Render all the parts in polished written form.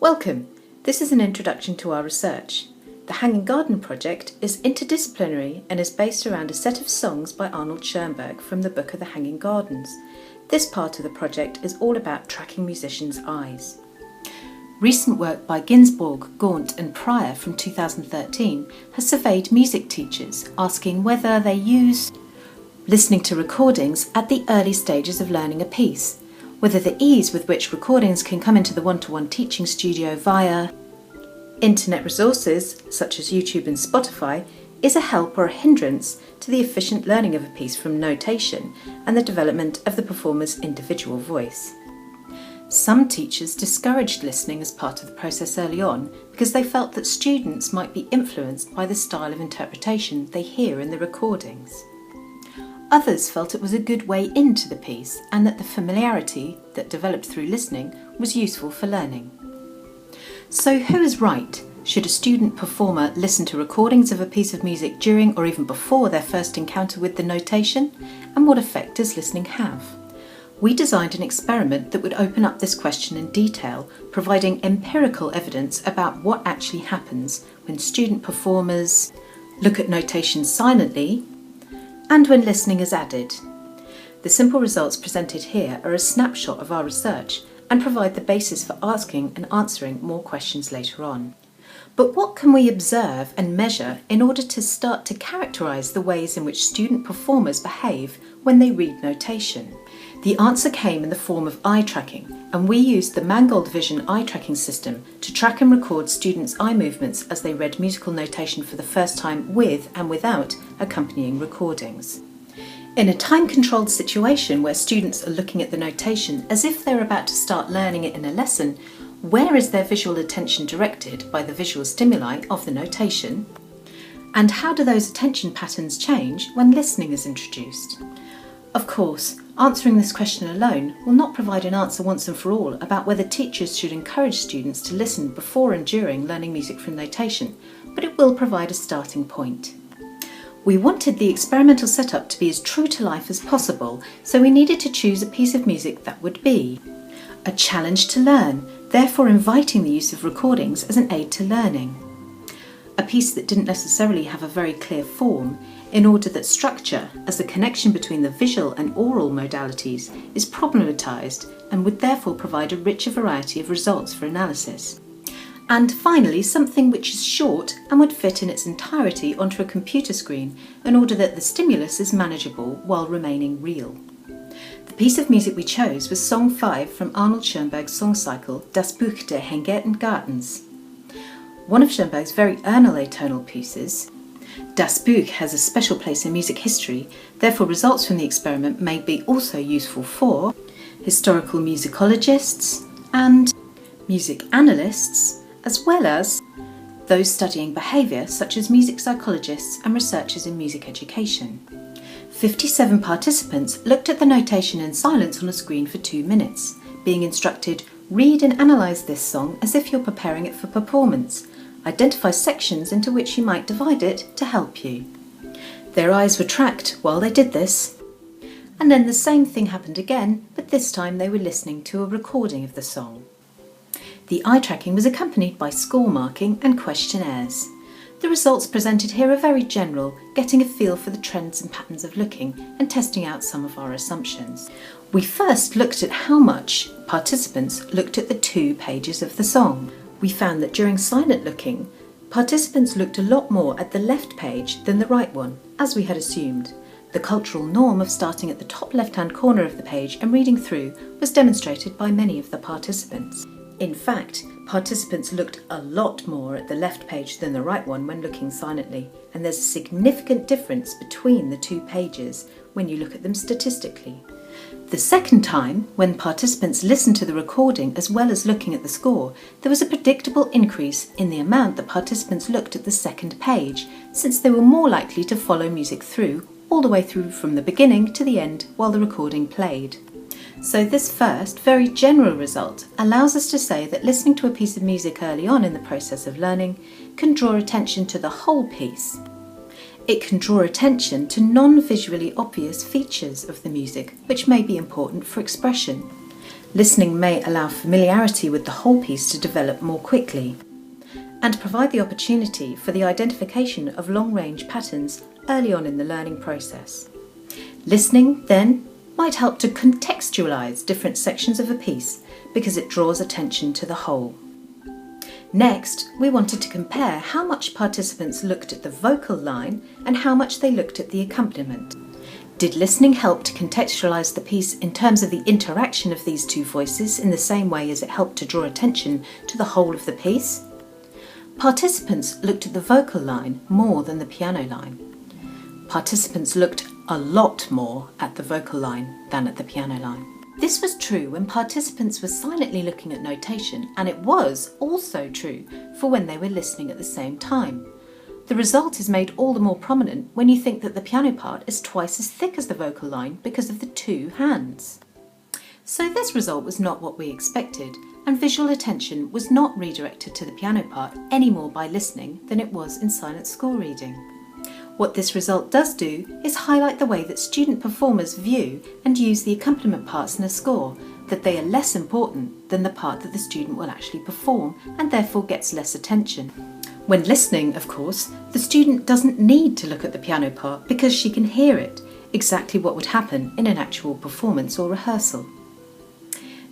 Welcome! This is an introduction to our research. The Hanging Garden project is interdisciplinary and is based around a set of songs by Arnold Schoenberg from the book of the Hanging Gardens. This part of the project is all about tracking musicians' eyes. Recent work by Ginsborg, Gaunt and Pryor from 2013 has surveyed music teachers, asking whether they use listening to recordings at the early stages of learning a piece, whether the ease with which recordings can come into the one-to-one teaching studio via internet resources such as YouTube and Spotify is a help or a hindrance to the efficient learning of a piece from notation and the development of the performer's individual voice. Some teachers discouraged listening as part of the process early on because they felt that students might be influenced by the style of interpretation they hear in the recordings. Others felt it was a good way into the piece and that the familiarity that developed through listening was useful for learning. So who is right? Should a student performer listen to recordings of a piece of music during or even before their first encounter with the notation? And what effect does listening have? We designed an experiment that would open up this question in detail, providing empirical evidence about what actually happens when student performers look at notation silently and when listening is added. The simple results presented here are a snapshot of our research and provide the basis for asking and answering more questions later on. But what can we observe and measure in order to start to characterise the ways in which student performers behave when they read notation? The answer came in the form of eye tracking, and we used the Mangold Vision eye tracking system to track and record students' eye movements as they read musical notation for the first time with and without accompanying recordings. In a time-controlled situation where students are looking at the notation as if they're about to start learning it in a lesson, where is their visual attention directed by the visual stimuli of the notation? And how do those attention patterns change when listening is introduced? Of course, answering this question alone will not provide an answer once and for all about whether teachers should encourage students to listen before and during learning music from notation, but it will provide a starting point. We wanted the experimental setup to be as true to life as possible, so we needed to choose a piece of music that would be a challenge to learn, therefore inviting the use of recordings as an aid to learning. A piece that didn't necessarily have a very clear form, in order that structure, as the connection between the visual and oral modalities, is problematized and would therefore provide a richer variety of results for analysis. And finally, something which is short and would fit in its entirety onto a computer screen in order that the stimulus is manageable while remaining real. The piece of music we chose was Song 5 from Arnold Schoenberg's song cycle Das Buch der Hänge Gartens. One of Schoenberg's very atonal pieces, Das Buch has a special place in music history, therefore results from the experiment may be also useful for historical musicologists and music analysts, as well as those studying behaviour such as music psychologists and researchers in music education. 57 participants looked at the notation in silence on a screen for 2 minutes, being instructed, read and analyse this song as if you're preparing it for performance. Identify sections into which you might divide it to help you. Their eyes were tracked while they did this, and then the same thing happened again, but this time they were listening to a recording of the song. The eye tracking was accompanied by score marking and questionnaires. The results presented here are very general, getting a feel for the trends and patterns of looking and testing out some of our assumptions. We first looked at how much participants looked at the 2 pages of the song. We found that during silent looking, participants looked a lot more at the left page than the right one, as we had assumed. The cultural norm of starting at the top left-hand corner of the page and reading through was demonstrated by many of the participants. In fact, participants looked a lot more at the left page than the right one when looking silently, and there's a significant difference between the 2 pages when you look at them statistically. The second time, when participants listened to the recording as well as looking at the score, there was a predictable increase in the amount that participants looked at the second page, since they were more likely to follow music through, all the way through from the beginning to the end while the recording played. So this first, very general result allows us to say that listening to a piece of music early on in the process of learning can draw attention to the whole piece. It can draw attention to non-visually obvious features of the music, which may be important for expression. Listening may allow familiarity with the whole piece to develop more quickly and provide the opportunity for the identification of long-range patterns early on in the learning process. Listening, then, might help to contextualise different sections of a piece because it draws attention to the whole. Next, we wanted to compare how much participants looked at the vocal line and how much they looked at the accompaniment. Did listening help to contextualise the piece in terms of the interaction of these two voices in the same way as it helped to draw attention to the whole of the piece? Participants looked at the vocal line more than the piano line. Participants looked a lot more at the vocal line than at the piano line. This was true when participants were silently looking at notation, and it was also true for when they were listening at the same time. The result is made all the more prominent when you think that the piano part is twice as thick as the vocal line because of the two hands. So this result was not what we expected, and visual attention was not redirected to the piano part any more by listening than it was in silent score reading. What this result does do is highlight the way that student performers view and use the accompaniment parts in a score, that they are less important than the part that the student will actually perform and therefore gets less attention. When listening, of course, the student doesn't need to look at the piano part because she can hear it, exactly what would happen in an actual performance or rehearsal.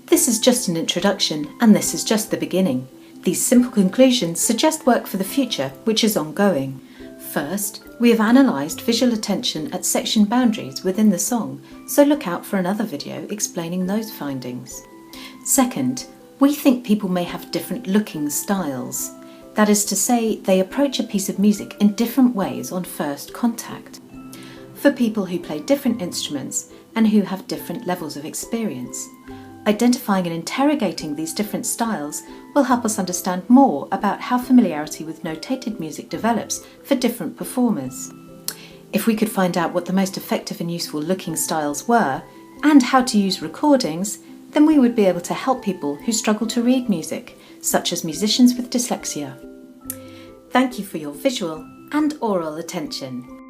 This is just an introduction, and this is just the beginning. These simple conclusions suggest work for the future, which is ongoing. First, we have analysed visual attention at section boundaries within the song, so look out for another video explaining those findings. Second, we think people may have different looking styles. That is to say, they approach a piece of music in different ways on first contact. For people who play different instruments and who have different levels of experience, identifying and interrogating these different styles will help us understand more about how familiarity with notated music develops for different performers. If we could find out what the most effective and useful looking styles were, and how to use recordings, then we would be able to help people who struggle to read music, such as musicians with dyslexia. Thank you for your visual and oral attention.